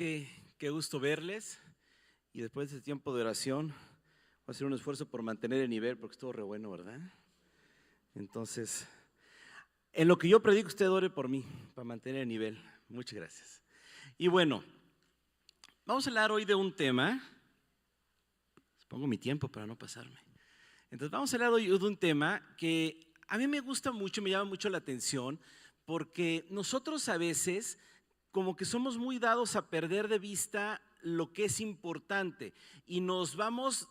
Qué gusto verles. Y después de este tiempo de oración, voy a hacer un esfuerzo por mantener el nivel porque estuvo re bueno, ¿verdad? Entonces, en lo que yo predico, usted ore por mí para mantener el nivel. Muchas gracias. Y bueno, vamos a hablar hoy de un tema. Pongo mi tiempo para no pasarme. Entonces, vamos a hablar hoy de un tema que a mí me gusta mucho, me llama mucho la atención, porque nosotros a veces como que somos muy dados a perder de vista lo que es importante y nos vamos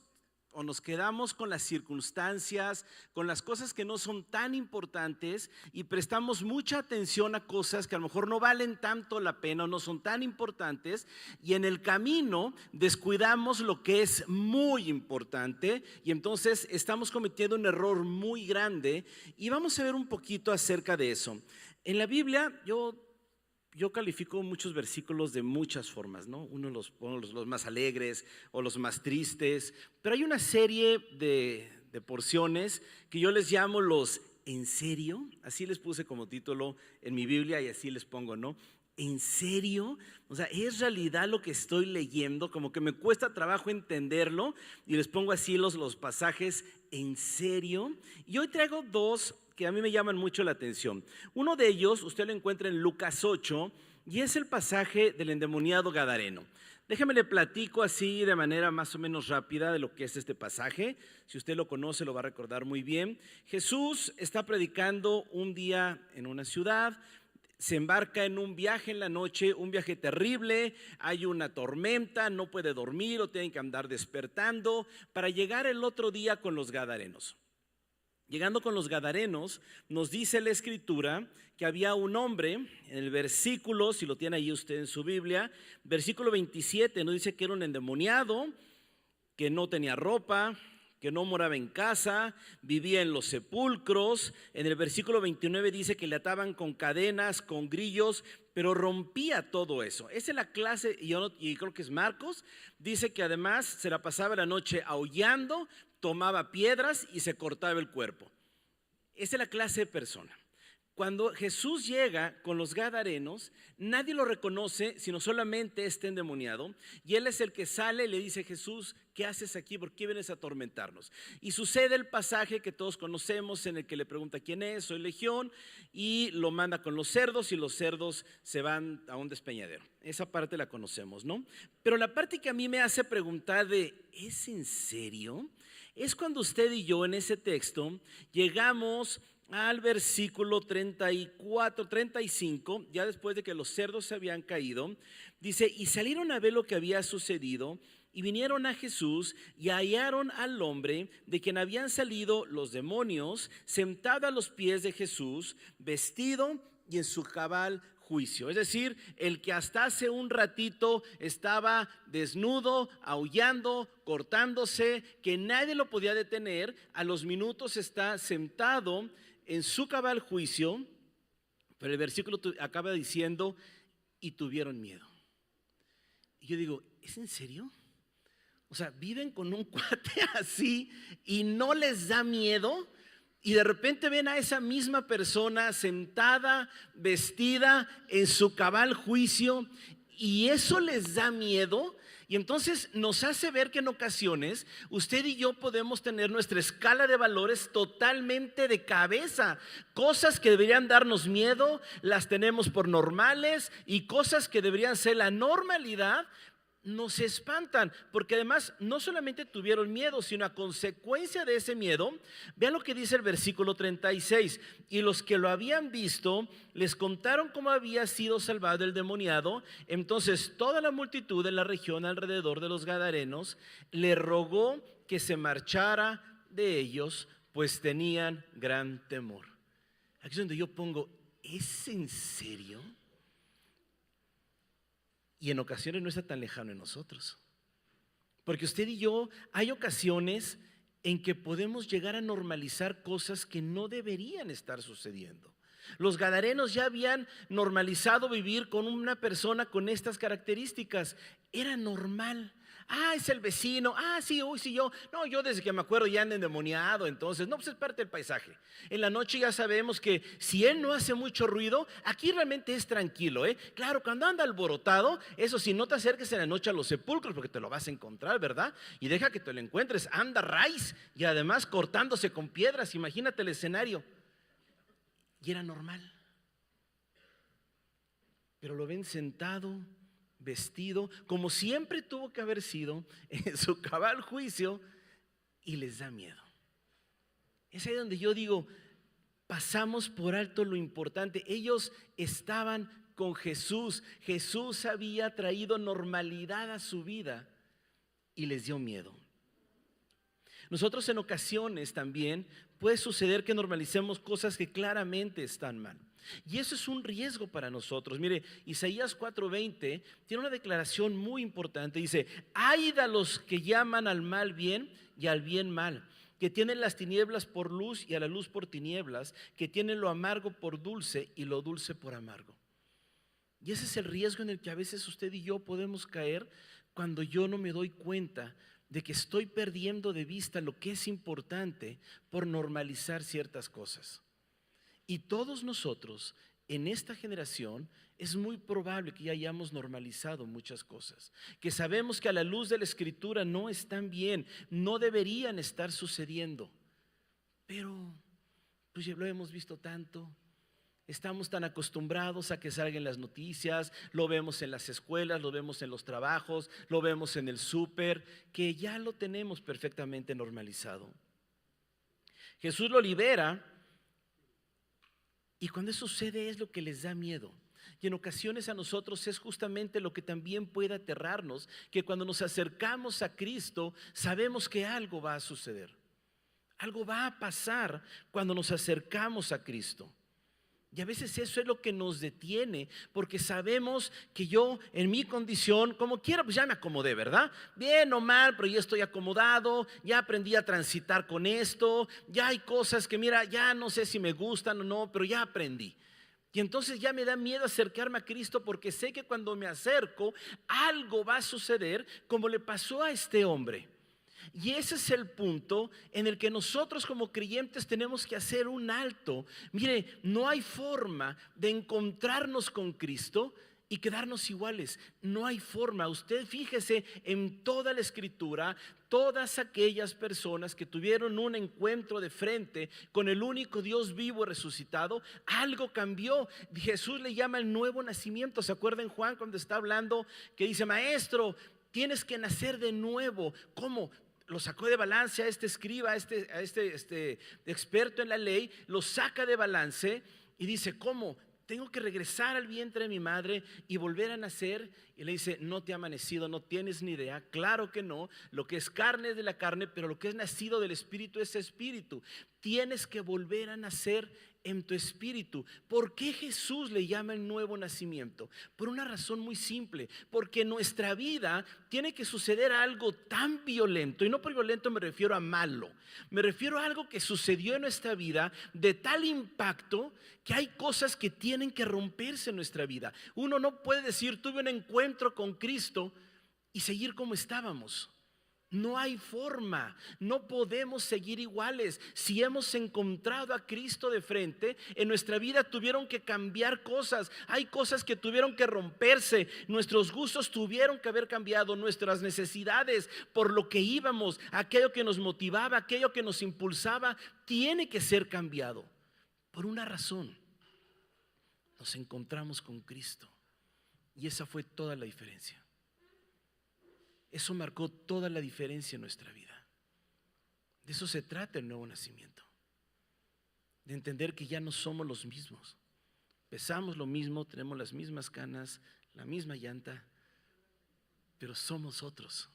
o nos quedamos con las circunstancias, con las cosas que no son tan importantes y prestamos mucha atención a cosas que a lo mejor no valen tanto la pena o no son tan importantes, y en el camino descuidamos lo que es muy importante y entonces estamos cometiendo un error muy grande, y vamos a ver un poquito acerca de eso. En la Biblia yo califico muchos versículos de muchas formas, ¿no? Uno los más alegres o los más tristes, pero hay una serie de porciones que yo les llamo los ¿en serio? Así les puse como título en mi Biblia y así les pongo, ¿no? ¿En serio? O sea, ¿es realidad lo que estoy leyendo? Como que me cuesta trabajo entenderlo y les pongo así los pasajes ¿en serio? Y hoy traigo dos que a mí me llaman mucho la atención. Uno de ellos usted lo encuentra en Lucas 8 y es el pasaje del endemoniado gadareno. Déjame le platico así de manera más o menos rápida de lo que es este pasaje. Si usted lo conoce lo va a recordar muy bien. Jesús está predicando un día en una ciudad. Se embarca en un viaje en la noche, un viaje terrible, hay una tormenta, no puede dormir o tienen que andar despertando para llegar el otro día con los gadarenos. Llegando con los gadarenos, nos dice la escritura que había un hombre, en el versículo, si lo tiene ahí usted en su Biblia, versículo 27, nos dice que era un endemoniado, que no tenía ropa, que no moraba en casa, vivía en los sepulcros. En el versículo 29 dice que le ataban con cadenas, con grillos, pero rompía todo eso. Esa es la clase, y creo que es Marcos, dice que además se la pasaba la noche aullando, tomaba piedras y se cortaba el cuerpo. Esa es la clase de persona. Cuando Jesús llega con los gadarenos, nadie lo reconoce, sino solamente este endemoniado, y él es el que sale y le dice: Jesús, ¿qué haces aquí? ¿Por qué vienes a atormentarnos? Y sucede el pasaje que todos conocemos en el que le pregunta quién es, soy Legión, y lo manda con los cerdos y los cerdos se van a un despeñadero. Esa parte la conocemos, ¿no? Pero la parte que a mí me hace preguntar ¿es en serio? Es cuando usted y yo en ese texto llegamos al versículo 34, 35, ya después de que los cerdos se habían caído, dice: y salieron a ver lo que había sucedido, y vinieron a Jesús y hallaron al hombre de quien habían salido los demonios, sentado a los pies de Jesús, vestido y en su cabal juicio. Es decir, el que hasta hace un ratito estaba desnudo, aullando, cortándose, que nadie lo podía detener, a los minutos está sentado en su cabal juicio. Pero el versículo acaba diciendo: y tuvieron miedo. Y yo digo, ¿es en serio? O sea, viven con un cuate así y no les da miedo. Y de repente ven a esa misma persona sentada, vestida en su cabal juicio, y eso les da miedo. Y entonces nos hace ver que en ocasiones usted y yo podemos tener nuestra escala de valores totalmente de cabeza. Cosas que deberían darnos miedo las tenemos por normales, y cosas que deberían ser la normalidad nos espantan, porque además no solamente tuvieron miedo, sino a consecuencia de ese miedo, vean lo que dice el versículo 36: y los que lo habían visto les contaron cómo había sido salvado el demoniado. Entonces toda la multitud de la región alrededor de los gadarenos le rogó que se marchara de ellos, pues tenían gran temor. Aquí es donde yo pongo, ¿es en serio? Y en ocasiones no está tan lejano en nosotros, porque usted y yo hay ocasiones en que podemos llegar a normalizar cosas que no deberían estar sucediendo. Los gadarenos ya habían normalizado vivir con una persona con estas características. Era normal. Ah, es el vecino. Ah, sí, uy, sí, yo. No, yo desde que me acuerdo ya ando endemoniado. Entonces, no, pues es parte del paisaje. En la noche ya sabemos que si él no hace mucho ruido, aquí realmente es tranquilo, ¿eh? Claro, cuando anda alborotado, eso sí, no te acerques en la noche a los sepulcros porque te lo vas a encontrar, ¿verdad? Y deja que te lo encuentres. Anda raíz y además cortándose con piedras. Imagínate el escenario. Y era normal. Pero lo ven sentado, vestido, como siempre tuvo que haber sido, en su cabal juicio, y les da miedo. Es ahí donde yo digo, pasamos por alto lo importante. Ellos estaban con Jesús. Jesús había traído normalidad a su vida y les dio miedo. Nosotros en ocasiones también puede suceder que normalicemos cosas que claramente están mal. Y eso es un riesgo para nosotros. Mire, Isaías 4:20 tiene una declaración muy importante. Dice, ay de los que llaman al mal bien y al bien mal, que tienen las tinieblas por luz y a la luz por tinieblas, que tienen lo amargo por dulce y lo dulce por amargo. Y ese es el riesgo en el que a veces usted y yo podemos caer cuando yo no me doy cuenta de que estoy perdiendo de vista lo que es importante por normalizar ciertas cosas. Y todos nosotros en esta generación es muy probable que ya hayamos normalizado muchas cosas, que sabemos que a la luz de la Escritura no están bien, no deberían estar sucediendo, pero pues ya lo hemos visto tanto. Estamos tan acostumbrados a que salgan las noticias, lo vemos en las escuelas, lo vemos en los trabajos, lo vemos en el súper, que ya lo tenemos perfectamente normalizado. Jesús lo libera y cuando eso sucede es lo que les da miedo. Y en ocasiones a nosotros es justamente lo que también puede aterrarnos, que cuando nos acercamos a Cristo sabemos que algo va a suceder. Algo va a pasar cuando nos acercamos a Cristo. Y a veces eso es lo que nos detiene, porque sabemos que yo en mi condición, como quiera, pues ya me acomodé, ¿verdad? Bien o mal, pero ya estoy acomodado, ya aprendí a transitar con esto, ya hay cosas que mira, ya no sé si me gustan o no, pero ya aprendí. Y entonces ya me da miedo acercarme a Cristo porque sé que cuando me acerco algo va a suceder como le pasó a este hombre. Y ese es el punto en el que nosotros como creyentes tenemos que hacer un alto. Mire, no hay forma de encontrarnos con Cristo y quedarnos iguales. No hay forma. Usted fíjese en toda la Escritura, todas aquellas personas que tuvieron un encuentro de frente con el único Dios vivo y resucitado, algo cambió. Jesús le llama el nuevo nacimiento. ¿Se acuerdan Juan cuando está hablando que dice, maestro, tienes que nacer de nuevo? ¿Cómo? Lo sacó de balance a este escriba, a este experto en la ley, lo saca de balance y dice, ¿cómo? Tengo que regresar al vientre de mi madre y volver a nacer. Y le dice, no te ha amanecido, no tienes ni idea. Claro que no, lo que es carne es de la carne, pero lo que es nacido del espíritu es espíritu. Tienes que volver a nacer en tu espíritu. ¿Por qué Jesús le llama el nuevo nacimiento? Por una razón muy simple, porque en nuestra vida tiene que suceder algo tan violento, y no por violento me refiero a malo, me refiero a algo que sucedió en nuestra vida de tal impacto que hay cosas que tienen que romperse en nuestra vida. Uno no puede decir tuve un encuentro con Cristo y seguir como estábamos. No hay forma, no podemos seguir iguales. Si hemos encontrado a Cristo de frente, en nuestra vida tuvieron que cambiar cosas. Hay cosas que tuvieron que romperse. Nuestros gustos tuvieron que haber cambiado. Nuestras necesidades, por lo que íbamos, aquello que nos motivaba, aquello que nos impulsaba, tiene que ser cambiado. Por una razón, nos encontramos con Cristo. Y esa fue toda la diferencia. Eso marcó toda la diferencia en nuestra vida. De eso se trata el nuevo nacimiento. De entender que ya no somos los mismos. Pesamos lo mismo, tenemos las mismas canas, la misma llanta, pero somos otros.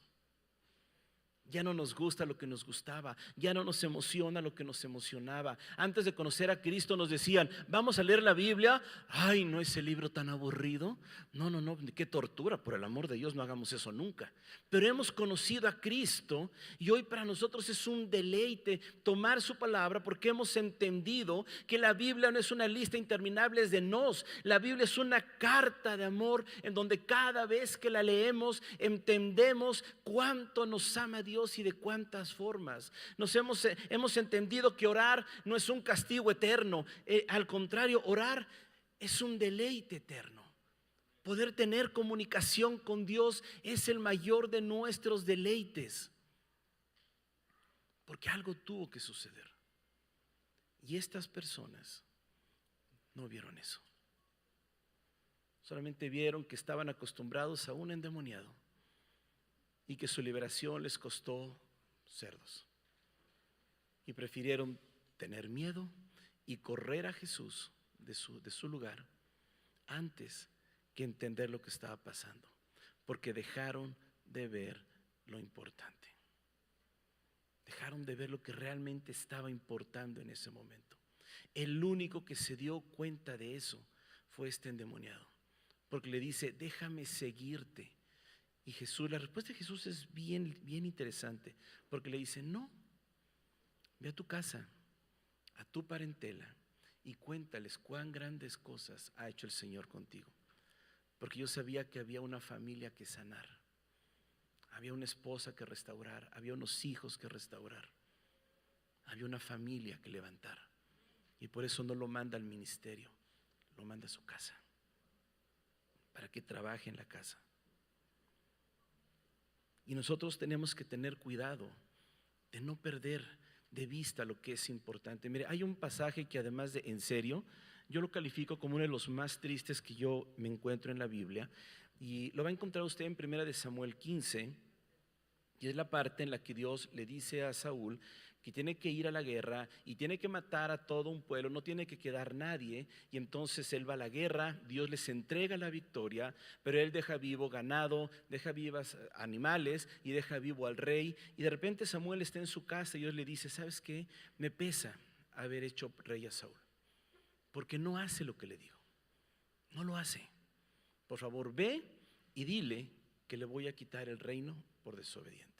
Ya no nos gusta lo que nos gustaba, ya no nos emociona lo que nos emocionaba. Antes de conocer a Cristo nos decían, vamos a leer la Biblia. Ay, no, ese libro tan aburrido. No, no, no, qué tortura, por el amor de Dios, no hagamos eso nunca. Pero hemos conocido a Cristo y hoy para nosotros es un deleite tomar su palabra, porque hemos entendido que la Biblia no es una lista interminable de nos. La Biblia es una carta de amor en donde cada vez que la leemos entendemos cuánto nos ama Dios y de cuántas formas. Hemos entendido que orar no es un castigo eterno, al contrario, orar es un deleite eterno. Poder tener comunicación con Dios es el mayor de nuestros deleites, porque algo tuvo que suceder y estas personas no vieron eso. Solamente vieron que estaban acostumbrados a un endemoniado y que su liberación les costó cerdos. Y prefirieron tener miedo y correr a Jesús de su lugar antes que entender lo que estaba pasando, porque dejaron de ver lo importante. Dejaron de ver lo que realmente estaba importando en ese momento. El único que se dio cuenta de eso fue este endemoniado, porque le dice, déjame seguirte. Y Jesús, la respuesta de Jesús es bien interesante, porque le dice, no, ve a tu casa, a tu parentela y cuéntales cuán grandes cosas ha hecho el Señor contigo. Porque yo sabía que había una familia que sanar, había una esposa que restaurar, había unos hijos que restaurar, había una familia que levantar. Y por eso no lo manda al ministerio, lo manda a su casa, para que trabaje en la casa. Y nosotros tenemos que tener cuidado de no perder de vista lo que es importante. Mire, hay un pasaje que además de en serio, yo lo califico como uno de los más tristes que yo me encuentro en la Biblia. Y lo va a encontrar usted en 1 Samuel 15, y es la parte en la que Dios le dice a Saúl que tiene que ir a la guerra y tiene que matar a todo un pueblo, no tiene que quedar nadie. Y entonces él va a la guerra, Dios les entrega la victoria, pero él deja vivo ganado, deja vivas animales y deja vivo al rey. Y de repente Samuel está en su casa y Dios le dice, ¿sabes qué? Me pesa haber hecho rey a Saúl, porque no hace lo que le digo, no lo hace. Por favor, ve y dile que le voy a quitar el reino por desobediente.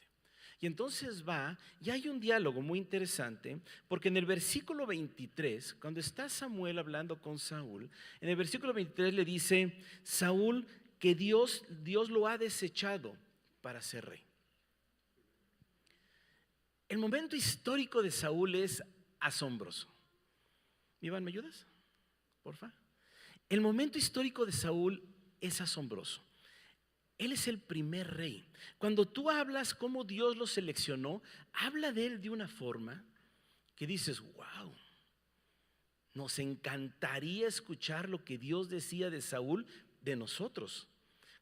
Y entonces va, y hay un diálogo muy interesante, porque en el versículo 23, cuando está Samuel hablando con Saúl, en el versículo 23 le dice, Saúl, que Dios lo ha desechado para ser rey. El momento histórico de Saúl es asombroso. Iván, ¿me ayudas? Porfa. El momento histórico de Saúl es asombroso. Él es el primer rey. Cuando tú hablas cómo Dios lo seleccionó, habla de él de una forma que dices, wow, nos encantaría escuchar lo que Dios decía de Saúl de nosotros.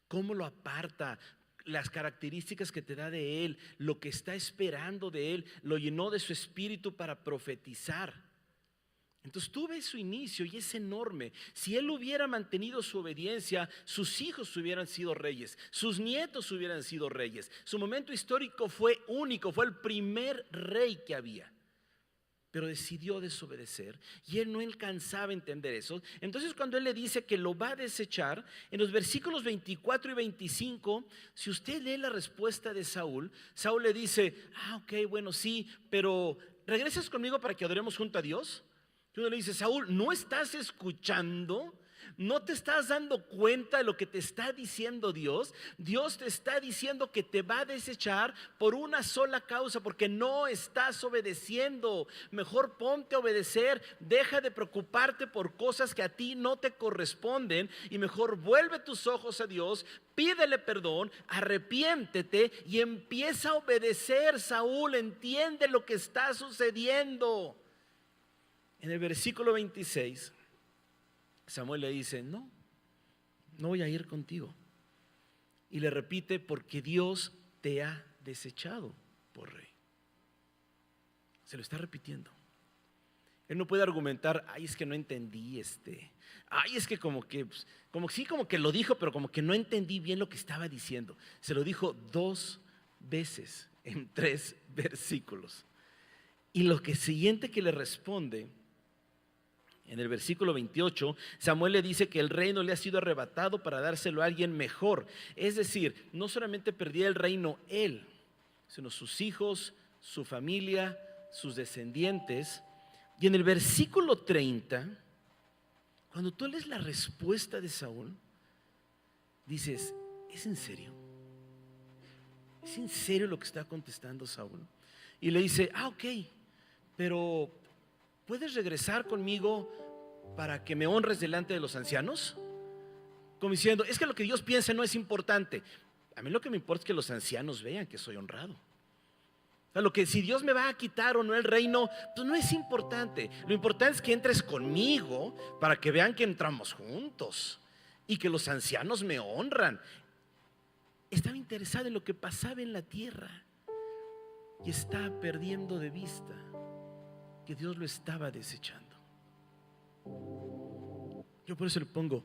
Cómo lo aparta, las características que te da de él, lo que está esperando de él, lo llenó de su espíritu para profetizar. Entonces tú ves su inicio y es enorme. Si él hubiera mantenido su obediencia, sus hijos hubieran sido reyes, sus nietos hubieran sido reyes. Su momento histórico fue único, fue el primer rey que había. Pero decidió desobedecer y él no alcanzaba a entender eso. Entonces cuando él le dice que lo va a desechar, en los versículos 24 y 25, si usted lee la respuesta de Saúl, Saúl le dice, ok, bueno, sí, pero ¿regresas conmigo para que adoremos junto a Dios? Y uno le dice, Saúl, ¿no estás escuchando? ¿No te estás dando cuenta de lo que te está diciendo Dios? Dios te está diciendo que te va a desechar por una sola causa, porque no estás obedeciendo. Mejor ponte a obedecer, deja de preocuparte por cosas que a ti no te corresponden y mejor vuelve tus ojos a Dios, pídele perdón, arrepiéntete y empieza a obedecer. Saúl, entiende lo que está sucediendo. En el versículo 26, Samuel le dice, no voy a ir contigo. Y le repite, porque Dios te ha desechado por rey. Se lo está repitiendo. Él no puede argumentar, ay, es que no entendí ay, es que como que lo dijo, pero como que no entendí bien lo que estaba diciendo. Se lo dijo 2 veces en 3 versículos. Y lo que siguiente que le responde, en el versículo 28, Samuel le dice que el reino le ha sido arrebatado para dárselo a alguien mejor. Es decir, no solamente perdía el reino él, sino sus hijos, su familia, sus descendientes. Y en el versículo 30, cuando tú lees la respuesta de Saúl, dices, ¿es en serio? ¿Es en serio lo que está contestando Saúl? Y le dice, ok, pero ¿puedes regresar conmigo para que me honres delante de los ancianos? Como diciendo, es que lo que Dios piensa no es importante. A mí lo que me importa es que los ancianos vean que soy honrado. O sea, lo que si Dios me va a quitar o no el reino, pues no es importante. Lo importante es que entres conmigo para que vean que entramos juntos y que los ancianos me honran. Estaba interesado en lo que pasaba en la tierra y estaba perdiendo de vista que Dios lo estaba desechando. Yo por eso le pongo,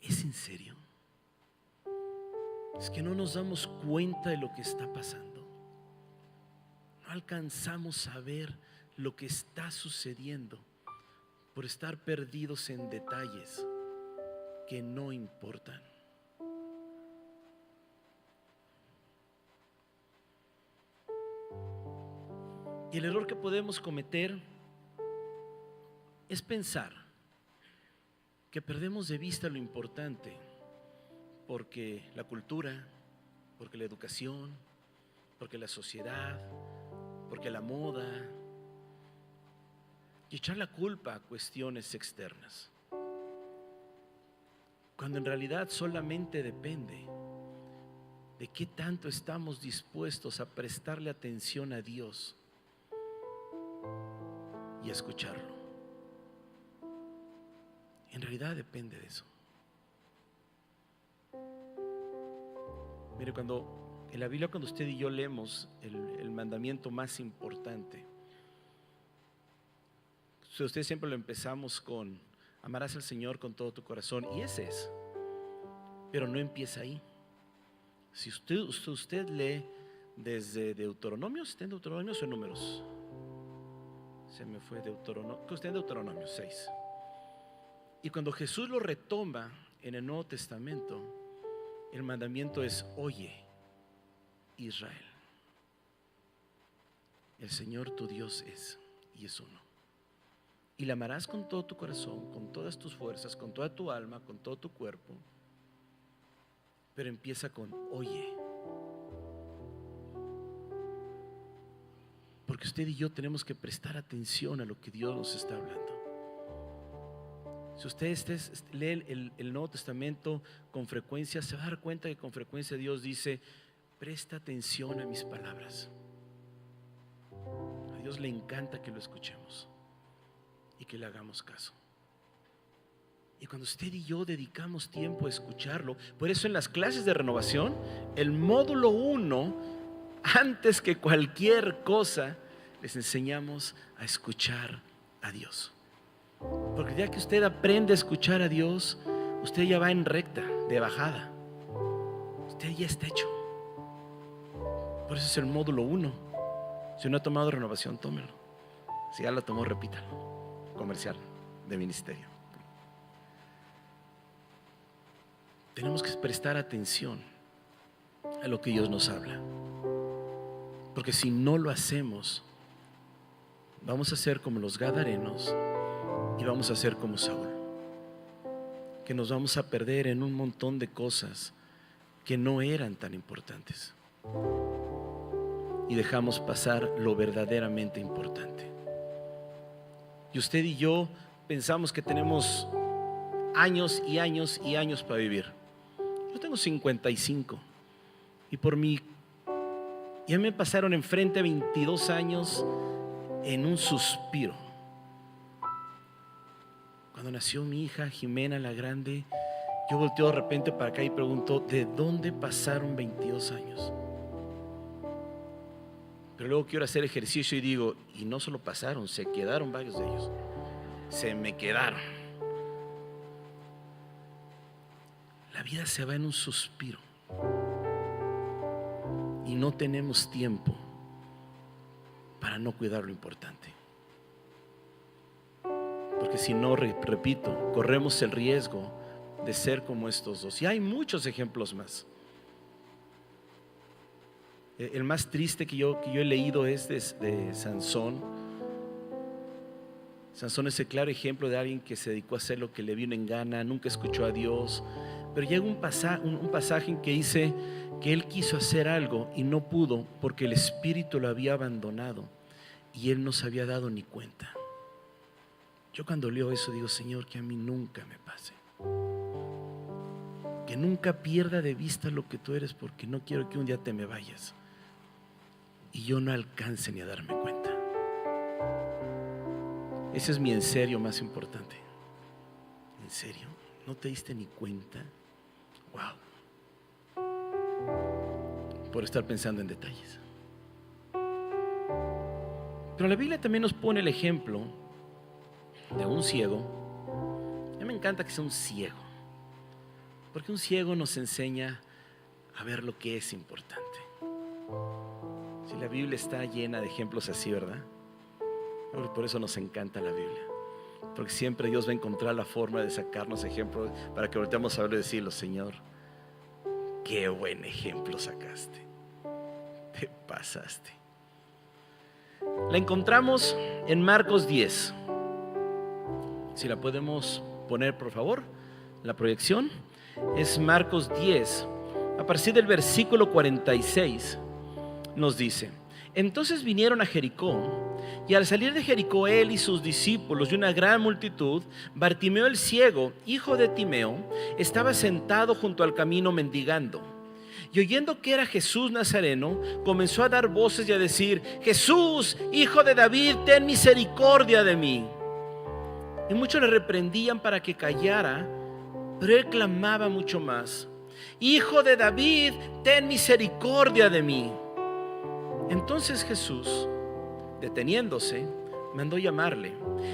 ¿es en serio? Es que no nos damos cuenta de lo que está pasando. No alcanzamos a ver lo que está sucediendo por estar perdidos en detalles que no importan. Y el error que podemos cometer es pensar que perdemos de vista lo importante porque la cultura, porque la educación, porque la sociedad, porque la moda, y echar la culpa a cuestiones externas, cuando en realidad solamente depende de qué tanto estamos dispuestos a prestarle atención a Dios y a escucharlo. En realidad depende de eso. Mire, cuando en la Biblia, cuando usted y yo leemos el mandamiento más importante, usted siempre lo empezamos con amarás al Señor con todo tu corazón, y ese es, pero no empieza ahí. Si usted lee desde Deuteronomio, ¿está en Deuteronomio o en Números? Se me fue Deuteronomio, que está en Deuteronomio 6. Y cuando Jesús lo retoma en el Nuevo Testamento, el mandamiento es: oye, Israel, el Señor tu Dios es, y es uno. Y le amarás con todo tu corazón, con todas tus fuerzas, con toda tu alma, con todo tu cuerpo. Pero empieza con oye. Porque usted y yo tenemos que prestar atención a lo que Dios nos está hablando. Si usted lee el Nuevo Testamento con frecuencia, se va a dar cuenta que con frecuencia Dios dice: presta atención a mis palabras. A Dios le encanta que lo escuchemos y que le hagamos caso. Y cuando usted y yo dedicamos tiempo a escucharlo, por eso en las clases de renovación, el módulo 1, antes que cualquier cosa, les enseñamos a escuchar a Dios. Porque ya que usted aprende a escuchar a Dios, usted ya va en recta, de bajada. Usted ya está hecho. Por eso es el módulo 1. Si no ha tomado renovación, tómelo. Si ya lo tomó, repítalo. Comercial de ministerio. Tenemos que prestar atención a lo que Dios nos habla. Porque si no lo hacemos, vamos a ser como los gadarenos y vamos a ser como Saúl, que nos vamos a perder en un montón de cosas que no eran tan importantes y dejamos pasar lo verdaderamente importante. Y usted y yo pensamos que tenemos años y años y años para vivir. Yo tengo 55 y por mí ya me pasaron enfrente 22 años en un suspiro. Cuando nació mi hija Jimena la grande, yo volteo de repente para acá y pregunto: ¿de dónde pasaron 22 años? Pero luego quiero hacer ejercicio y digo: y no solo pasaron, se quedaron varios de ellos. Se me quedaron. La vida se va en un suspiro y no tenemos tiempo para no cuidar lo importante. Porque si no, repito, corremos el riesgo de ser como estos dos. Y hay muchos ejemplos más. El más triste que yo he leído es de Sansón. Sansón es el claro ejemplo de alguien que se dedicó a hacer lo que le vino en gana, nunca escuchó a Dios. Pero llega un pasaje en que dice que él quiso hacer algo y no pudo porque el espíritu lo había abandonado y él no se había dado ni cuenta. Yo cuando leo eso digo, Señor, que a mí nunca me pase, que nunca pierda de vista lo que tú eres, porque no quiero que un día te me vayas y yo no alcance ni a darme cuenta. Ese es mi en serio más importante. ¿En serio? ¿No te diste ni cuenta? Wow. Por estar pensando en detalles. Pero la Biblia también nos pone el ejemplo de un ciego. A mí me encanta que sea un ciego, porque un ciego nos enseña a ver lo que es importante. Si la Biblia está llena de ejemplos así, ¿verdad? Por eso nos encanta la Biblia, porque siempre Dios va a encontrar la forma de sacarnos ejemplos para que volteemos a verlo y decirlo, Señor, qué buen ejemplo sacaste, te pasaste. La encontramos en Marcos 10. Si la podemos poner, por favor, la proyección. Es Marcos 10, a partir del versículo 46, nos dice: entonces vinieron a Jericó, y al salir de Jericó él y sus discípulos y una gran multitud, Bartimeo el ciego, hijo de Timeo, estaba sentado junto al camino mendigando. Y oyendo que era Jesús Nazareno, comenzó a dar voces y a decir: Jesús, hijo de David, ten misericordia de mí. Y muchos le reprendían para que callara, pero él clamaba mucho más: Hijo de David, ten misericordia de mí. Entonces Jesús, deteniéndose, mandó llamarle.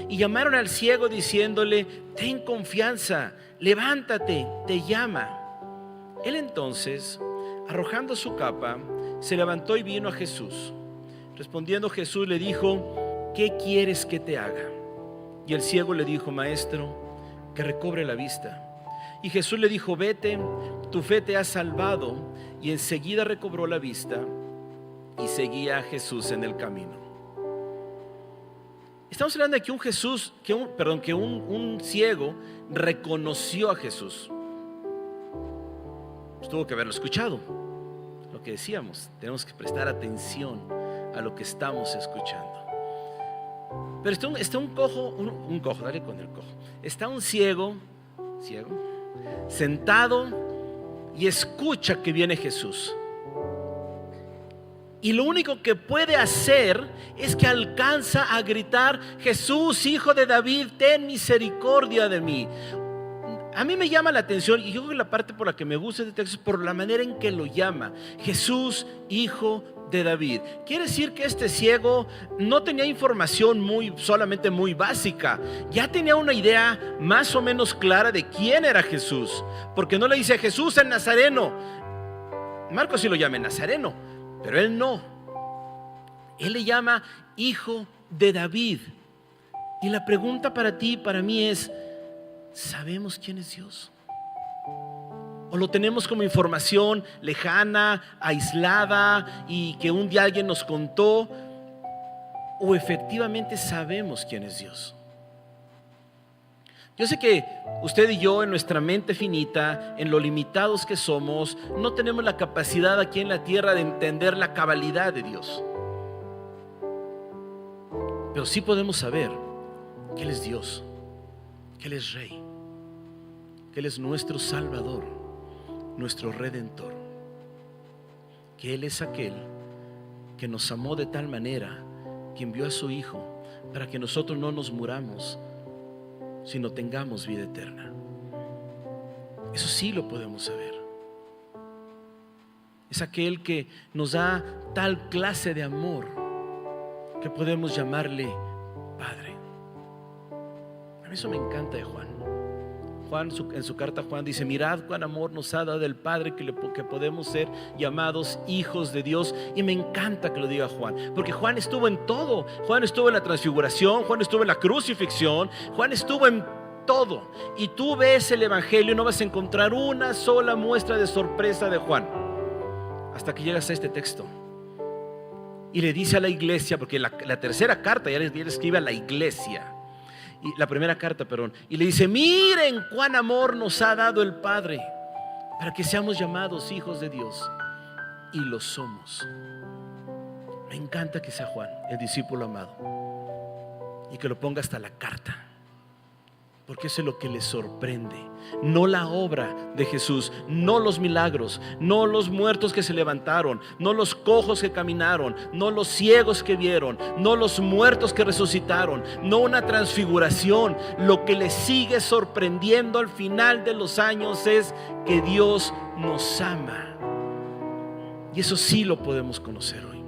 Y llamaron al ciego diciéndole: ten confianza, levántate, te llama. Él entonces, arrojando su capa, se levantó y vino a Jesús. Respondiendo Jesús le dijo: ¿qué quieres que te haga? Y el ciego le dijo: Maestro, que recobre la vista. Y Jesús le dijo: vete, tu fe te ha salvado. Y enseguida recobró la vista y seguía a Jesús en el camino. Estamos hablando de que un ciego reconoció a Jesús. Pues tuvo que haberlo escuchado. Lo que decíamos, tenemos que prestar atención a lo que estamos escuchando. Pero está un cojo, dale con el cojo. Está un ciego, sentado y escucha que viene Jesús. Y lo único que puede hacer es que alcanza a gritar: Jesús, hijo de David, ten misericordia de mí. A mí me llama la atención, y yo creo que la parte por la que me gusta este texto es por la manera en que lo llama: Jesús, hijo de David. Quiere decir que este ciego no tenía información solamente muy básica, ya tenía una idea más o menos clara de quién era Jesús, porque no le dice Jesús el Nazareno. Marcos sí lo llama Nazareno, pero él no. Él le llama hijo de David. Y la pregunta para ti y para mí es: ¿sabemos quién es Dios? ¿O lo tenemos como información lejana, aislada y que un día alguien nos contó? ¿O efectivamente sabemos quién es Dios? Yo sé que usted y yo, en nuestra mente finita, en lo limitados que somos, no tenemos la capacidad aquí en la tierra de entender la cabalidad de Dios. Pero sí podemos saber que Él es Dios, que Él es Rey, que Él es nuestro Salvador, nuestro Redentor, que Él es aquel que nos amó de tal manera que envió a su Hijo para que nosotros no nos muramos, sino tengamos vida eterna. Eso sí lo podemos saber. Es aquel que nos da tal clase de amor que podemos llamarle Padre. A mí eso me encanta de Juan. Juan, en su carta a Juan dice: mirad cuán amor nos ha dado el Padre que podemos ser llamados hijos de Dios. Y me encanta que lo diga Juan, porque Juan estuvo en todo. Juan estuvo en la transfiguración, Juan estuvo en la crucifixión, Juan estuvo en todo. Y tú ves el evangelio y no vas a encontrar una sola muestra de sorpresa de Juan hasta que llegas a este texto y le dice a la iglesia, porque la tercera carta ya le escribe a la iglesia, y la primera carta, perdón, y le dice: miren cuán amor nos ha dado el Padre para que seamos llamados hijos de Dios, y lo somos. Me encanta que sea Juan el discípulo amado y que lo ponga hasta la carta, porque eso es lo que le sorprende. No la obra de Jesús, no los milagros, no los muertos que se levantaron, no los cojos que caminaron, no los ciegos que vieron, no los muertos que resucitaron, no una transfiguración. Lo que le sigue sorprendiendo al final de los años es que Dios nos ama. Y eso sí lo podemos conocer hoy,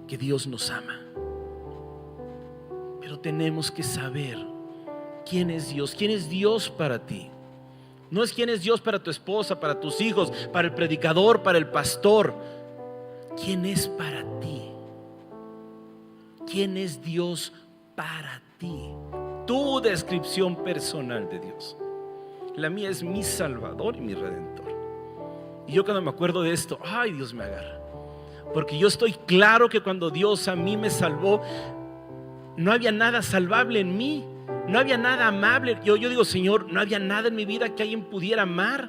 que Dios nos ama. Pero tenemos que saber quién es Dios. ¿Quién es Dios para ti? No es quién es Dios para tu esposa, para tus hijos, para el predicador, para el pastor. ¿Quién es para ti? ¿Quién es Dios para ti? Tu descripción personal de Dios. La mía es mi Salvador y mi Redentor. Y yo cuando me acuerdo de esto, ay, Dios me agarra. Porque yo estoy claro que cuando Dios a mí me salvó, no había nada salvable en mí. No había nada amable. Yo digo: Señor, no había nada en mi vida que alguien pudiera amar,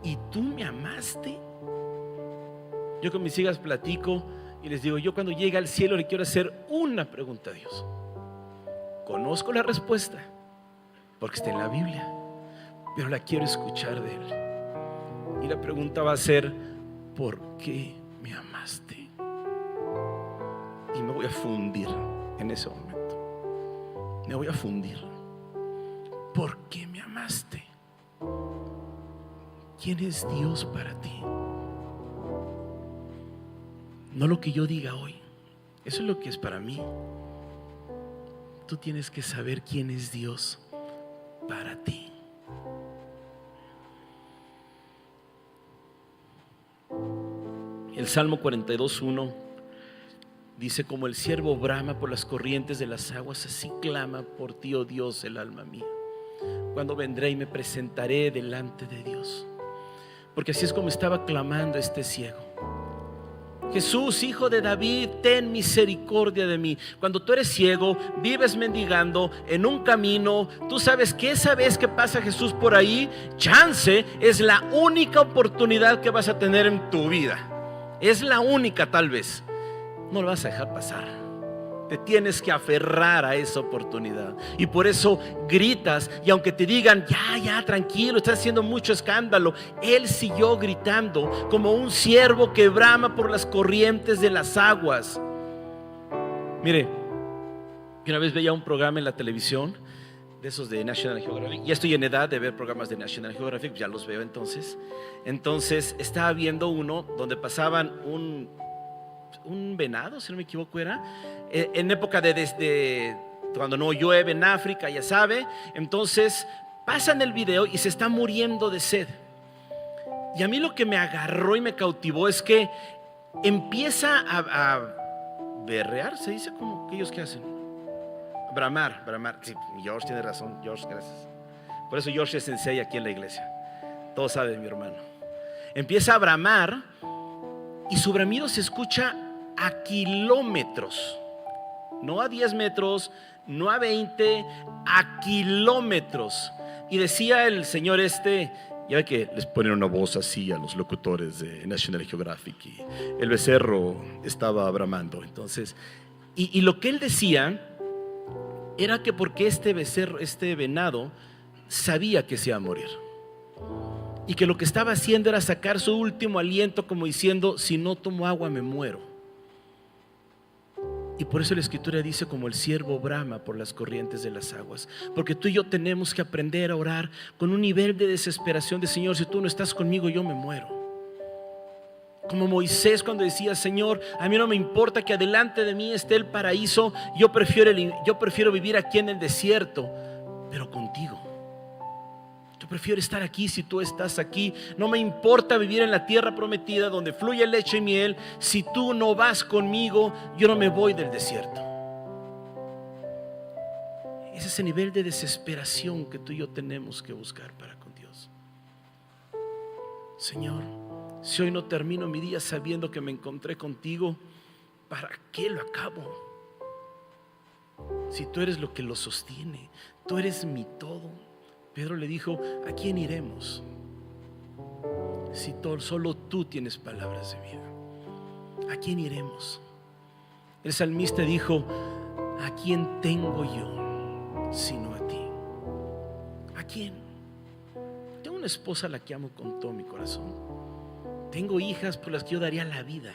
y tú me amaste. Yo con mis hijas platico y les digo: yo cuando llegue al cielo le quiero hacer una pregunta a Dios. Conozco la respuesta porque está en la Biblia, pero la quiero escuchar de Él. Y la pregunta va a ser: ¿por qué me amaste? Y me voy a fundir en ese momento. Me voy a fundir. ¿Por qué me amaste? ¿Quién es Dios para ti? No lo que yo diga hoy, eso es lo que es para mí. Tú tienes que saber quién es Dios para ti. El Salmo 42:1 dice: como el ciervo brama por las corrientes de las aguas, así clama por ti, oh Dios, el alma mía. Cuando vendré y me presentaré delante de Dios. Porque así es como estaba clamando este ciego: Jesús, hijo de David, ten misericordia de mí. Cuando tú eres ciego, vives mendigando en un camino, tú sabes que esa vez que pasa Jesús por ahí, chance es la única oportunidad que vas a tener en tu vida. Es la única, tal vez. No lo vas a dejar pasar. Te tienes que aferrar a esa oportunidad. Y por eso gritas. Y aunque te digan: ya, tranquilo, estás haciendo mucho escándalo, Él siguió gritando como un ciervo que brama por las corrientes de las aguas. Mire, una vez veía un programa en la televisión, de esos de National Geographic. Ya estoy en edad de ver programas de National Geographic, ya los veo entonces. Entonces estaba viendo uno donde pasaban un venado, si no me equivoco era, en época de cuando no llueve en África, ya sabe. Entonces pasan el video y se está muriendo de sed. Y a mí lo que me agarró y me cautivó es que empieza a berrear, se dice, como aquellos que hacen bramar. Sí, George tiene razón. George, gracias. Por eso George es sensei aquí en la iglesia. Todos saben, mi hermano. Empieza a bramar y su bramido se escucha a kilómetros. No a 10 metros, no a 20, a kilómetros. Y decía el señor ya ve que les ponen una voz así a los locutores de National Geographic, y el becerro estaba bramando. Entonces, y lo que él decía era que porque este venado sabía que se iba a morir, y que lo que estaba haciendo era sacar su último aliento, como diciendo: si no tomo agua me muero. Y por eso la escritura dice: como el ciervo brama por las corrientes de las aguas. Porque tú y yo tenemos que aprender a orar con un nivel de desesperación de: Señor, si tú no estás conmigo, yo me muero. Como Moisés cuando decía: Señor, a mí no me importa que adelante de mí esté el paraíso, yo prefiero vivir aquí en el desierto, pero contigo. Yo prefiero estar aquí si tú estás aquí. No me importa vivir en la tierra prometida donde fluye leche y miel. Si tú no vas conmigo, yo no me voy del desierto. Es ese nivel de desesperación que tú y yo tenemos que buscar para con Dios. Señor, si hoy no termino mi día sabiendo que me encontré contigo, ¿para qué lo acabo? Si tú eres lo que lo sostiene, tú eres mi todo. Pedro le dijo: ¿a quién iremos? Si solo tú tienes palabras de vida, ¿a quién iremos? El salmista dijo: ¿a quién tengo yo sino a ti? ¿A quién? Tengo una esposa a la que amo con todo mi corazón. Tengo hijas por las que yo daría la vida.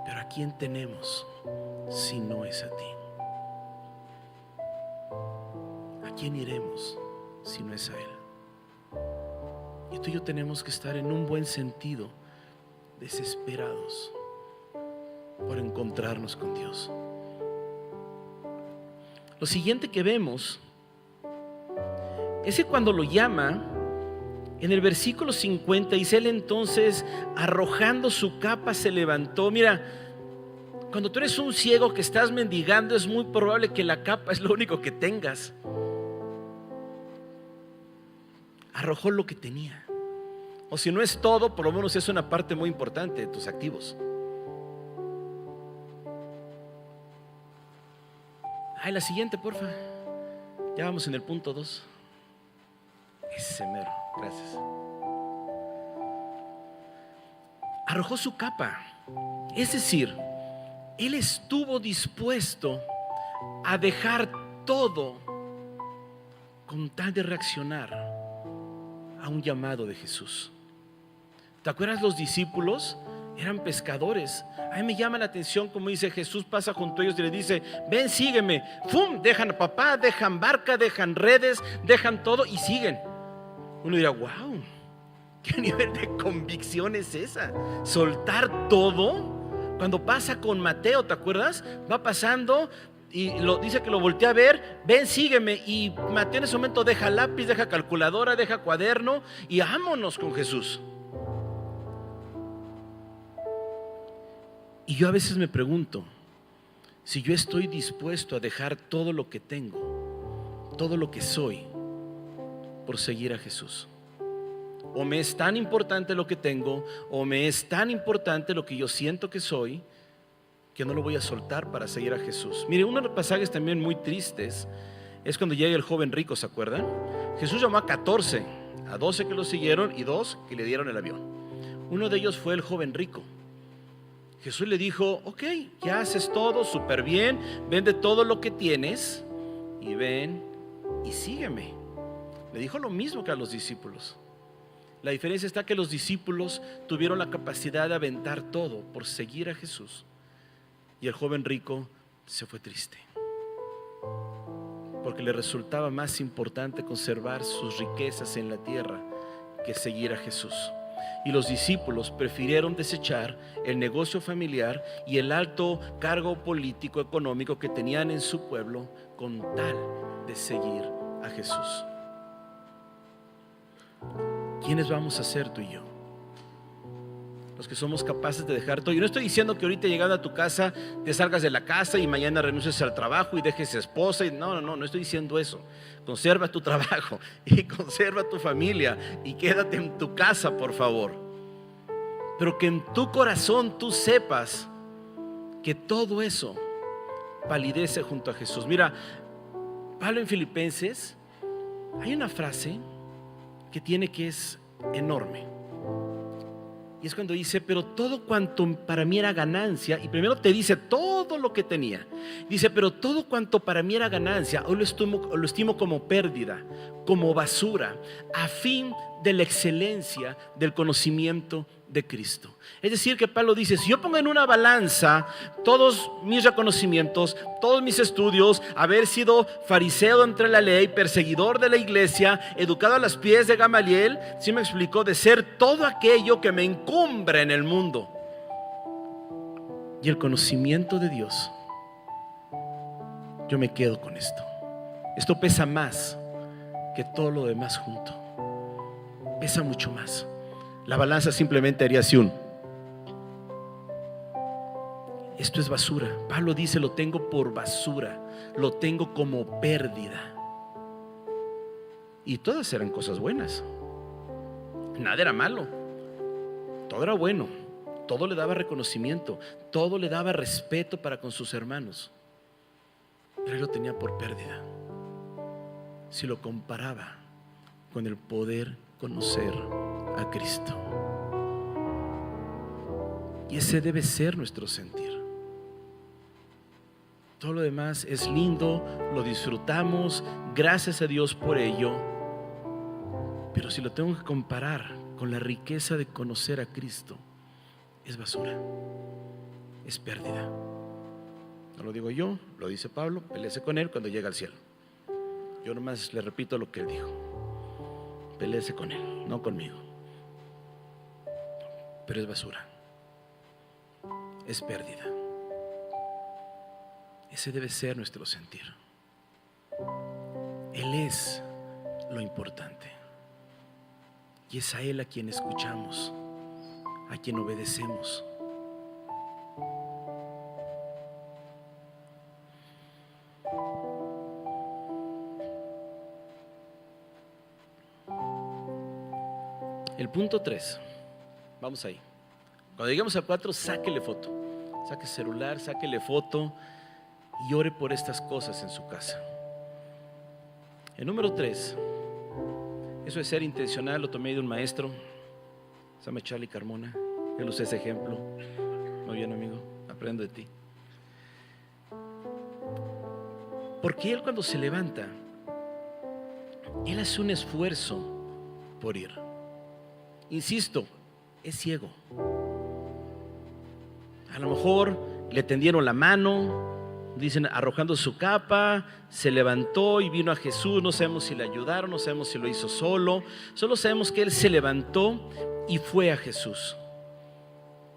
Pero ¿a quién tenemos si no es a ti? ¿A quién iremos si no es a Él? Y tú y yo tenemos que estar en un buen sentido desesperados por encontrarnos con Dios. Lo siguiente que vemos es que cuando lo llama, en el versículo 50 dice: Él entonces, arrojando su capa, se levantó. Mira, cuando tú eres un ciego que estás mendigando, es muy probable que la capa es lo único que tengas. Arrojó lo que tenía, o si no es todo, por lo menos es una parte muy importante de tus activos. Ay, la siguiente, porfa. Ya vamos en el punto 2. Ese mero, gracias. Arrojó su capa, es decir, él estuvo dispuesto a dejar todo con tal de reaccionar a un llamado de Jesús. ¿Te acuerdas? Los discípulos eran pescadores. A mí me llama la atención como dice: Jesús pasa junto a ellos y les dice: ven, sígueme. ¡Fum! Dejan a papá, dejan barca, dejan redes, dejan todo y siguen. Uno dirá: wow, ¿qué nivel de convicción es esa? Soltar todo. Cuando pasa con Mateo, ¿te acuerdas? Va pasando y dice que lo voltea a ver: ven, sígueme. Y Mateo en ese momento deja lápiz, deja calculadora, deja cuaderno y vámonos con Jesús. Y yo a veces me pregunto si yo estoy dispuesto a dejar todo lo que tengo, todo lo que soy, por seguir a Jesús. O me es tan importante lo que tengo, o me es tan importante lo que yo siento que soy, que no lo voy a soltar para seguir a Jesús. Mire, uno de los pasajes también muy tristes es cuando llega el joven rico, ¿se acuerdan? Jesús llamó a 14, a 12 que lo siguieron y 2 que le dieron el avión. Uno de ellos fue el joven rico. Jesús le dijo: ok, ya haces todo súper bien, vende todo lo que tienes y ven y sígueme. Le dijo lo mismo que a los discípulos. La diferencia está que los discípulos tuvieron la capacidad de aventar todo por seguir a Jesús, y el joven rico se fue triste porque le resultaba más importante conservar sus riquezas en la tierra que seguir a Jesús. Y los discípulos prefirieron desechar el negocio familiar y el alto cargo político económico que tenían en su pueblo con tal de seguir a Jesús. ¿Quiénes vamos a ser tú y yo? Los que somos capaces de dejar todo. Yo no estoy diciendo que ahorita llegando a tu casa te salgas de la casa y mañana renuncies al trabajo y dejes esposa. No estoy diciendo eso. Conserva tu trabajo y conserva tu familia y quédate en tu casa, por favor. Pero que en tu corazón tú sepas que todo eso palidece junto a Jesús. Mira, Pablo en Filipenses hay una frase que es enorme. Y es cuando dice: pero todo cuanto para mí era ganancia. Y primero te dice todo lo que tenía. Dice: pero todo cuanto para mí era ganancia, hoy lo estimo como pérdida, como basura, a fin de la excelencia del conocimiento de Cristo. Es decir, que Pablo dice: si yo pongo en una balanza todos mis reconocimientos, todos mis estudios, haber sido fariseo entre la ley, perseguidor de la iglesia, educado a los pies de Gamaliel, ¿sí me explicó? De ser todo aquello que me encumbra en el mundo, y el conocimiento de Dios yo me quedo con esto. Esto pesa más que todo lo demás junto. Pesa mucho más. La balanza simplemente haría así esto es basura. Pablo dice, lo tengo por basura, lo tengo como pérdida. Y todas eran cosas buenas. Nada era malo. Todo era bueno. Todo le daba reconocimiento. Todo le daba respeto para con sus hermanos. Pero él lo tenía por pérdida si lo comparaba con el poder conocer a Cristo. Y ese debe ser nuestro sentir. Todo lo demás es lindo, lo disfrutamos, gracias a Dios por ello. Pero si lo tengo que comparar con la riqueza de conocer a Cristo, es basura, es pérdida. No lo digo yo, lo dice Pablo, peléese con él cuando llega al cielo. Yo nomás le repito lo que él dijo. Peléese con él, no conmigo. Pero es basura, es pérdida. Ese debe ser nuestro sentir. Él es lo importante. Y es a Él a quien escuchamos, a quien obedecemos. El punto 3, vamos ahí. Cuando lleguemos a 4, sáquele foto. Saque celular, sáquele foto y ore por estas cosas en su casa. El número 3, eso de ser intencional, lo tomé de un maestro, se llama Charlie Carmona. Él usa ese ejemplo. Muy bien, amigo, aprendo de ti. Porque él, cuando se levanta, él hace un esfuerzo por ir. Insisto, es ciego. A lo mejor le tendieron la mano, dicen, arrojando su capa, se levantó y vino a Jesús. No sabemos si le ayudaron, no sabemos si lo hizo solo. Solo sabemos que él se levantó y fue a Jesús.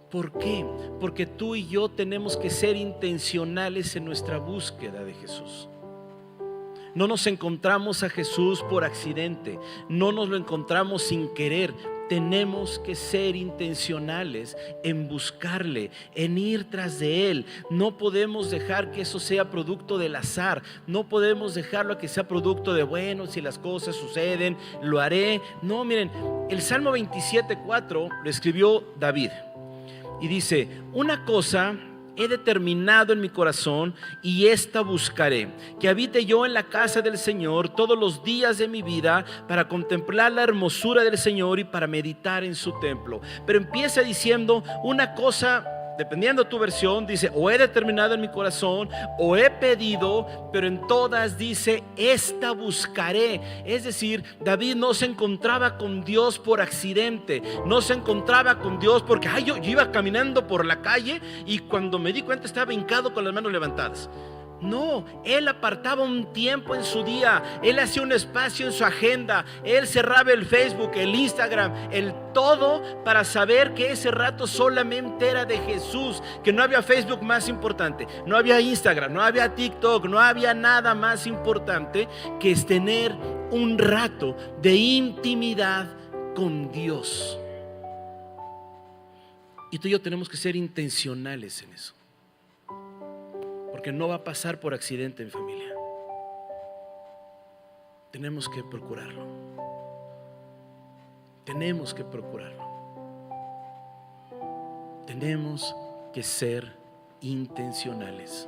¿Por qué? Porque tú y yo tenemos que ser intencionales en nuestra búsqueda de Jesús. No nos encontramos a Jesús por accidente, no nos lo encontramos sin querer. Tenemos que ser intencionales en buscarle, en ir tras de Él. No podemos dejar que eso sea producto del azar. No podemos dejarlo a que sea producto de, bueno, si las cosas suceden, lo haré. No, miren, el Salmo 27:4 lo escribió David. Y dice, una cosa he determinado en mi corazón y esta buscaré, que habite yo en la casa del Señor todos los días de mi vida, para contemplar la hermosura del Señor y para meditar en su templo. Pero empieza diciendo una cosa, dependiendo de tu versión, dice, o he determinado en mi corazón, o he pedido, pero en todas dice, esta buscaré. Es decir, David no se encontraba con Dios por accidente, no se encontraba con Dios porque yo iba caminando por la calle y cuando me di cuenta estaba hincado con las manos levantadas. No, él apartaba un tiempo en su día, él hacía un espacio en su agenda, él cerraba el Facebook, el Instagram, el todo, para saber que ese rato solamente era de Jesús, que no había Facebook más importante, no había Instagram, no había TikTok, no había nada más importante que es tener un rato de intimidad con Dios. Y tú y yo tenemos que ser intencionales en eso, porque no va a pasar por accidente, en familia. Tenemos que procurarlo. Tenemos que procurarlo. Tenemos que ser intencionales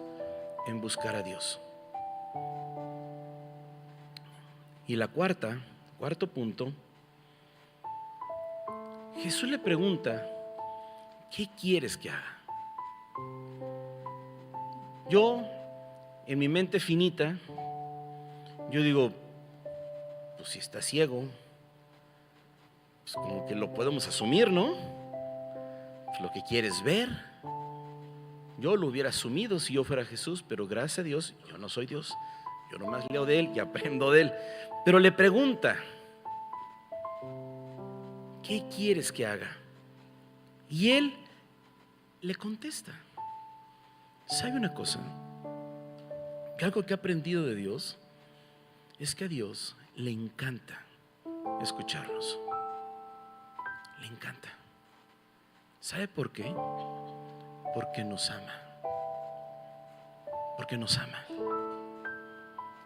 en buscar a Dios. Y cuarto punto, Jesús le pregunta, ¿qué quieres que haga? Yo, en mi mente finita, yo digo, pues si está ciego, pues como que lo podemos asumir, ¿no? Pues lo que quieres ver. Yo lo hubiera asumido si yo fuera Jesús, pero gracias a Dios, yo no soy Dios. Yo nomás leo de Él y aprendo de Él. Pero le pregunta, ¿qué quieres que haga? Y Él le contesta, ¿sabe una cosa? Que algo que he aprendido de Dios es que a Dios le encanta escucharnos. Le encanta. ¿Sabe por qué? Porque nos ama. Porque nos ama.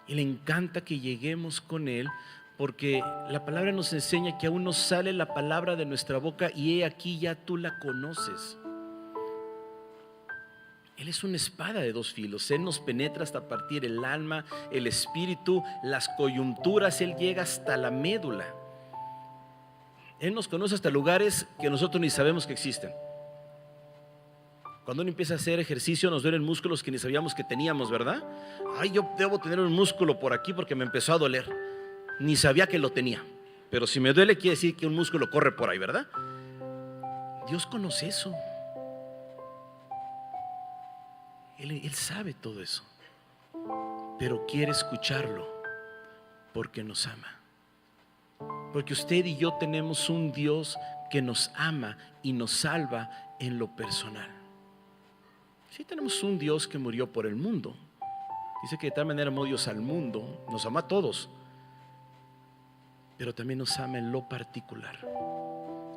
Y le encanta que lleguemos con Él, porque la palabra nos enseña que aún no sale la palabra de nuestra boca y he aquí ya tú la conoces. Él es una espada de dos filos. Él nos penetra hasta partir el alma, el espíritu, las coyunturas. Él llega hasta la médula. Él nos conoce hasta lugares que nosotros ni sabemos que existen. Cuando uno empieza a hacer ejercicio nos duelen músculos que ni sabíamos que teníamos, ¿verdad? Ay, yo debo tener un músculo por aquí porque me empezó a doler. Ni sabía que lo tenía. Pero si me duele quiere decir que un músculo corre por ahí, ¿verdad? Dios conoce eso. Él sabe todo eso. Pero quiere escucharlo porque nos ama. Porque usted y yo tenemos un Dios que nos ama y nos salva en lo personal. Sí, tenemos un Dios que murió por el mundo. Dice que de tal manera amó Dios al mundo, nos ama a todos, pero también nos ama en lo particular.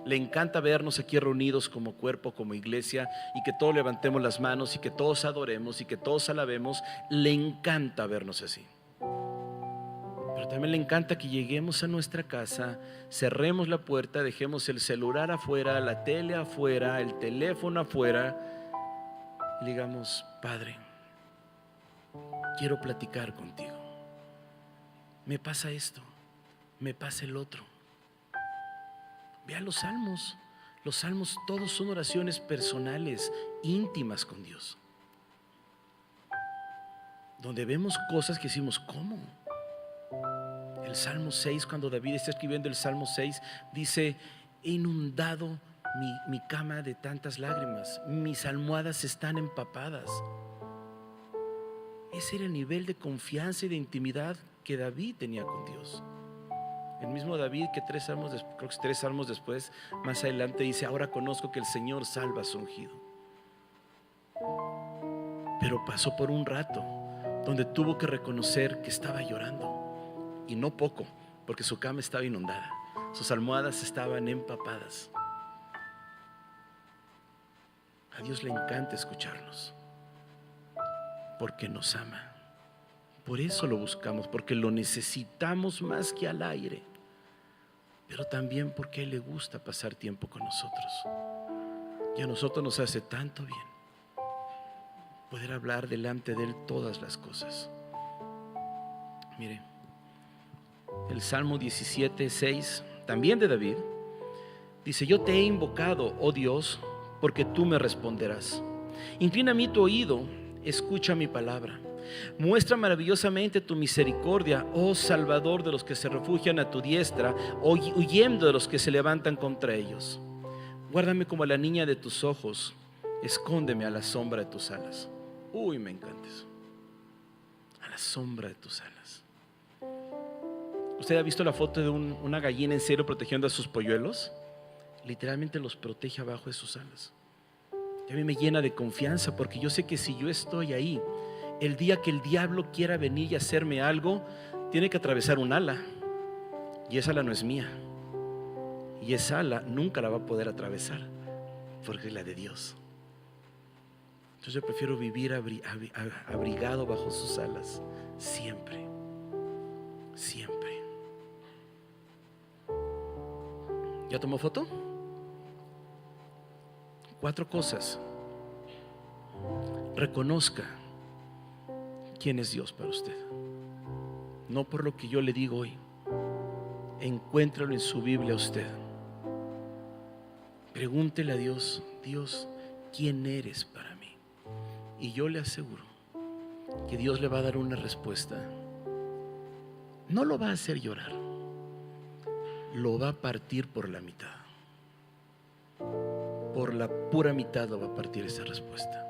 Le encanta vernos aquí reunidos como cuerpo, como iglesia, y que todos levantemos las manos y que todos adoremos y que todos alabemos. Le encanta vernos así. Pero también le encanta que lleguemos a nuestra casa, cerremos la puerta, dejemos el celular afuera, la tele afuera, el teléfono afuera, y digamos: Padre, quiero platicar contigo. Me pasa esto, me pasa el otro. Vean los salmos. Los salmos todos son oraciones personales, íntimas con Dios, donde vemos cosas que decimos: ¿cómo? El Salmo 6, cuando David está escribiendo el Salmo 6, dice: he inundado mi cama de tantas lágrimas, mis almohadas están empapadas. Ese era el nivel de confianza y de intimidad que David tenía con Dios. El mismo David que tres salmos después, más adelante dice: ahora conozco que el Señor salva a su ungido. Pero pasó por un rato donde tuvo que reconocer que estaba llorando, y no poco, porque su cama estaba inundada, sus almohadas estaban empapadas. A Dios le encanta escucharnos, porque nos ama. Por eso lo buscamos, porque lo necesitamos más que al aire, pero también porque a Él le gusta pasar tiempo con nosotros. Y a nosotros nos hace tanto bien poder hablar delante de Él todas las cosas. Mire, el Salmo 17:6, también de David, dice: yo te he invocado, oh Dios, porque tú me responderás. Inclina a mí tu oído, escucha mi palabra. Muestra maravillosamente tu misericordia, oh Salvador de los que se refugian a tu diestra, huyendo de los que se levantan contra ellos. Guárdame como a la niña de tus ojos, escóndeme a la sombra de tus alas. Uy, me encanta eso. A la sombra de tus alas. ¿Usted ha visto la foto de una gallina en serio protegiendo a sus polluelos? Literalmente los protege abajo de sus alas. Y a mí me llena de confianza, porque yo sé que si yo estoy ahí, el día que el diablo quiera venir y hacerme algo, tiene que atravesar un ala, y esa ala no es mía, y esa ala nunca la va a poder atravesar, porque es la de Dios. Entonces yo prefiero vivir abrigado bajo sus alas siempre, siempre. ¿Ya tomó foto? 4 cosas. Reconozca quién es Dios para usted, no por lo que yo le digo hoy. Encuéntralo en su Biblia usted. Pregúntele a Dios: Dios, ¿quién eres para mí? Y yo le aseguro que Dios le va a dar una respuesta. No lo va a hacer llorar, lo va a partir por la mitad. Por la pura mitad lo va a partir esa respuesta.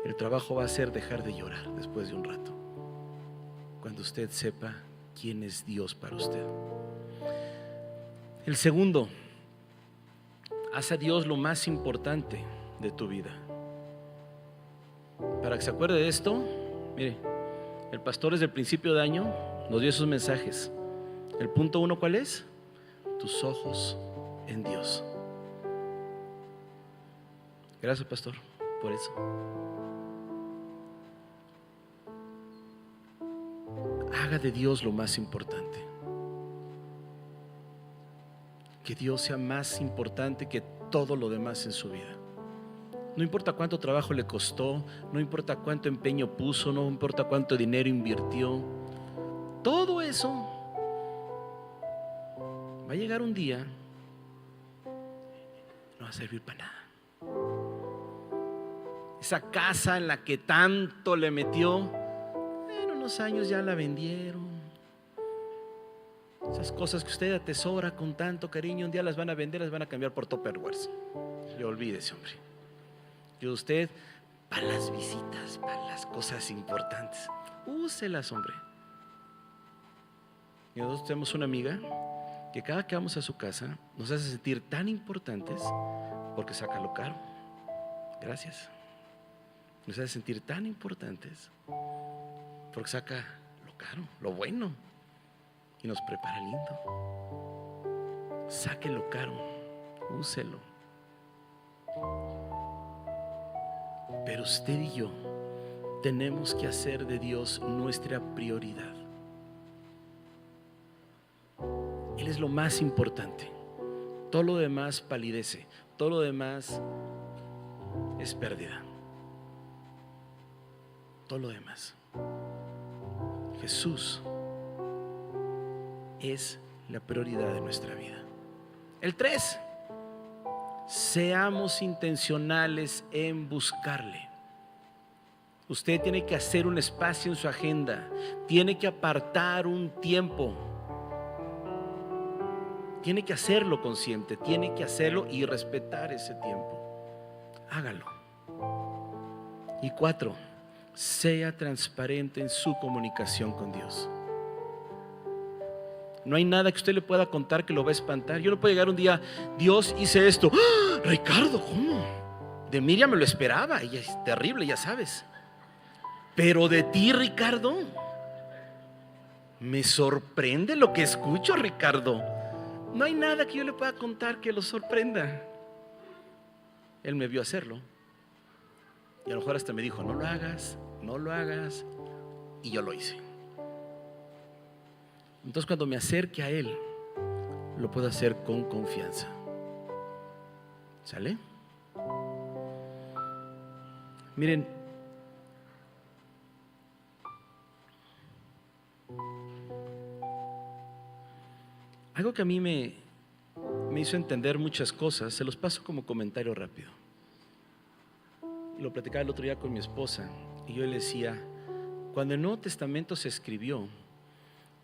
El trabajo va a ser dejar de llorar después de un rato, cuando usted sepa quién es Dios para usted. El segundo: haz a Dios lo más importante de tu vida. Para que se acuerde de esto, mire, el pastor desde el principio de año nos dio esos mensajes. El punto 1, ¿cuál es? Tus ojos en Dios. Gracias, pastor, por eso. Haga de Dios lo más importante. Que Dios sea más importante que todo lo demás en su vida. No importa cuánto trabajo le costó, no importa cuánto empeño puso, no importa cuánto dinero invirtió. Todo eso va a llegar un día, no va a servir para nada. Esa casa en la que tanto le metió, en unos años ya la vendieron. Esas cosas que usted atesora con tanto cariño, un día las van a vender, las van a cambiar por Tupperwares. Y olvídese, hombre. Y usted, para las visitas, para las cosas importantes, úselas, hombre. Y nosotros tenemos una amiga que cada que vamos a su casa nos hace sentir tan importantes porque saca lo caro. Gracias. Nos hace sentir tan importantes porque saca lo caro, lo bueno, y nos prepara lindo. Saque lo caro, úselo. Pero usted y yo tenemos que hacer de Dios nuestra prioridad. Él es lo más importante. Todo lo demás palidece, todo lo demás es pérdida. Todo lo demás. Jesús es la prioridad de nuestra vida. El 3, seamos intencionales en buscarle. Usted tiene que hacer un espacio en su agenda, tiene que apartar un tiempo, tiene que hacerlo consciente, tiene que hacerlo y respetar ese tiempo. Hágalo. Y 4, sea transparente en su comunicación con Dios. No hay nada que usted le pueda contar que lo va a espantar. Yo no puedo llegar un día, Dios, hice esto. ¡Ah! Ricardo, ¿cómo? De Miriam me lo esperaba, ella es terrible, ya sabes. Pero de ti, Ricardo, me sorprende lo que escucho, Ricardo. No hay nada que yo le pueda contar que lo sorprenda. Él me vio hacerlo. Y a lo mejor hasta me dijo, no lo hagas, no lo hagas. Y yo lo hice. Entonces cuando me acerque a Él, lo puedo hacer con confianza. ¿Sale? Miren, algo que a mí me hizo entender muchas cosas, se los paso como comentario rápido. Y lo platicaba el otro día con mi esposa y yo le decía, cuando el Nuevo Testamento se escribió,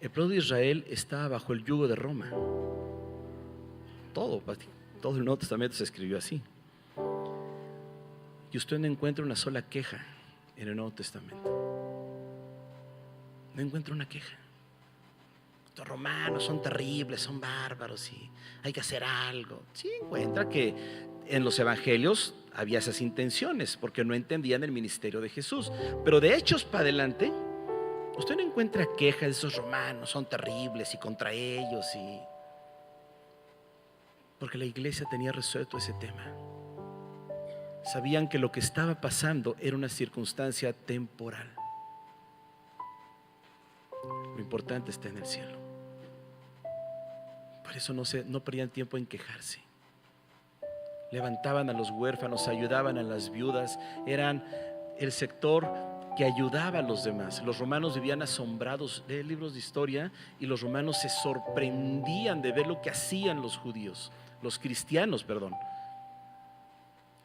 el pueblo de Israel estaba bajo el yugo de Roma. Todo el Nuevo Testamento se escribió así. Y usted no encuentra una sola queja en el Nuevo Testamento. No encuentra una queja. Los romanos son terribles, son bárbaros y hay que hacer algo. Sí encuentra que en los evangelios había esas intenciones porque no entendían el ministerio de Jesús. Pero de Hechos para adelante, usted no encuentra quejas de esos romanos, son terribles y contra ellos porque la iglesia tenía resuelto ese tema. Sabían que lo que estaba pasando era una circunstancia temporal. Lo importante está en el cielo. Por eso no perdían tiempo en quejarse. Levantaban a los huérfanos, ayudaban a las viudas, eran el sector que ayudaba a los demás. Los romanos vivían asombrados de libros de historia y los romanos se sorprendían de ver lo que hacían los judíos, los cristianos, perdón.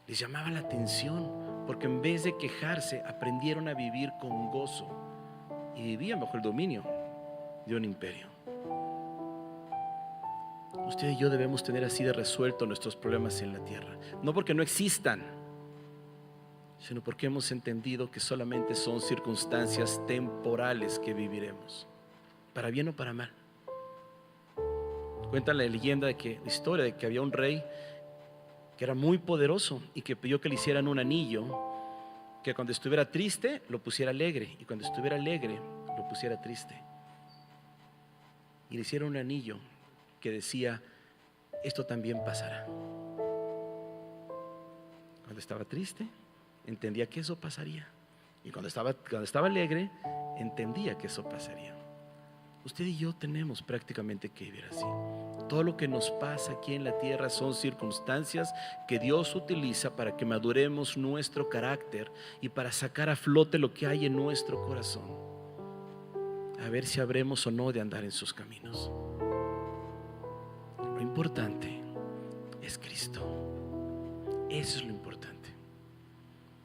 Les llamaba la atención porque en vez de quejarse aprendieron a vivir con gozo y vivían bajo el dominio de un imperio. Usted y yo debemos tener así de resuelto nuestros problemas en la tierra, no porque no existan, sino porque hemos entendido que solamente son circunstancias temporales que viviremos, para bien o para mal. Cuenta la leyenda la historia de que había un rey que era muy poderoso y que pidió que le hicieran un anillo que cuando estuviera triste lo pusiera alegre, y cuando estuviera alegre lo pusiera triste. Y le hicieron un anillo que decía: esto también pasará. Cuando estaba triste, entendía que eso pasaría. Y cuando estaba alegre, entendía que eso pasaría. Usted y yo tenemos prácticamente que vivir así. Todo lo que nos pasa aquí en la tierra son circunstancias que Dios utiliza para que maduremos nuestro carácter y para sacar a flote lo que hay en nuestro corazón. A ver si habremos o no de andar en sus caminos. Lo importante es Cristo. Eso es lo importante.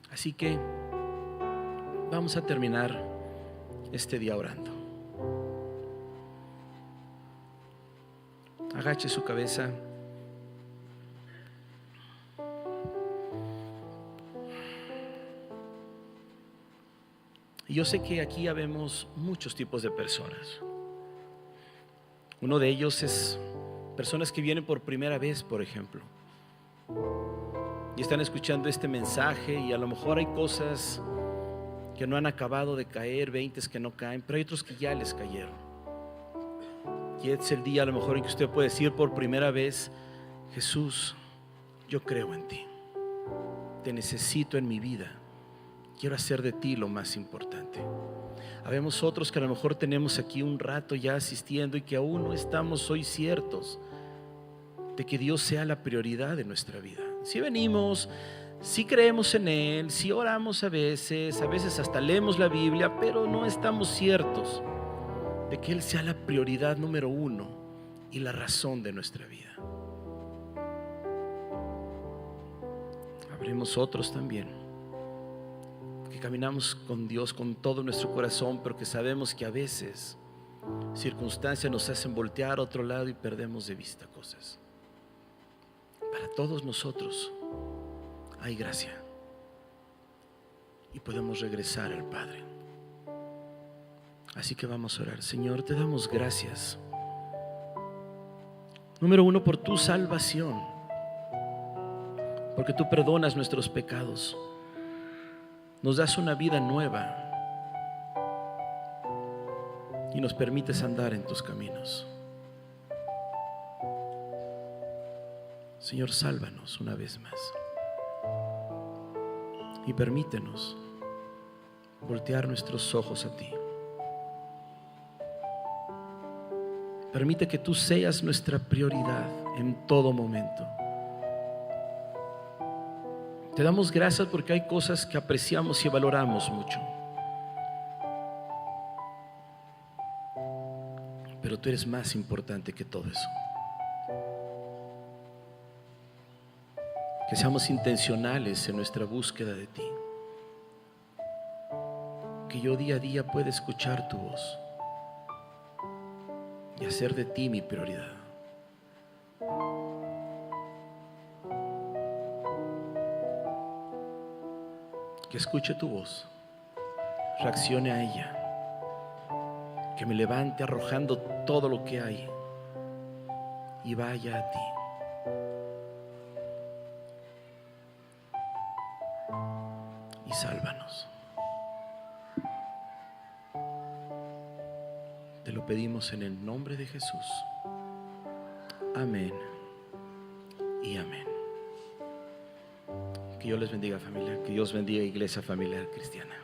Así que vamos a terminar este día orando. Agache su cabeza. Y yo sé que aquí habemos muchos tipos de personas. Uno de ellos es personas que vienen por primera vez, por ejemplo, y están escuchando este mensaje, y a lo mejor hay cosas que no han acabado de caer, 20 que no caen, pero hay otros que ya les cayeron. Y es el día a lo mejor en que usted puede decir por primera vez: Jesús, yo creo en ti, te necesito en mi vida, quiero hacer de ti lo más importante. Habemos otros que a lo mejor tenemos aquí un rato ya asistiendo y que aún no estamos hoy ciertos de que Dios sea la prioridad de nuestra vida. Si venimos, si creemos en Él, si oramos a veces hasta leemos la Biblia, pero no estamos ciertos de que Él sea la prioridad número uno y la razón de nuestra vida. Habremos otros también que caminamos con Dios con todo nuestro corazón, pero que sabemos que a veces circunstancias nos hacen voltear a otro lado y perdemos de vista cosas. Para todos nosotros hay gracia y podemos regresar al Padre. Así que vamos a orar. Señor, te damos gracias. Número uno, por tu salvación, porque tú perdonas nuestros pecados, nos das una vida nueva y nos permites andar en tus caminos. Señor, sálvanos una vez más y permítenos voltear nuestros ojos a ti. Permite que tú seas nuestra prioridad en todo momento. Te damos gracias porque hay cosas que apreciamos y valoramos mucho, pero tú eres más importante que todo eso. Que seamos intencionales en nuestra búsqueda de ti. Que yo día a día pueda escuchar tu voz y hacer de ti mi prioridad. Que escuche tu voz, reaccione a ella, que me levante arrojando todo lo que hay y vaya a ti. Y sálvanos. Te lo pedimos en el nombre de Jesús. Amén y amén. Que Dios les bendiga, familia. Que Dios bendiga, Iglesia Familiar Cristiana.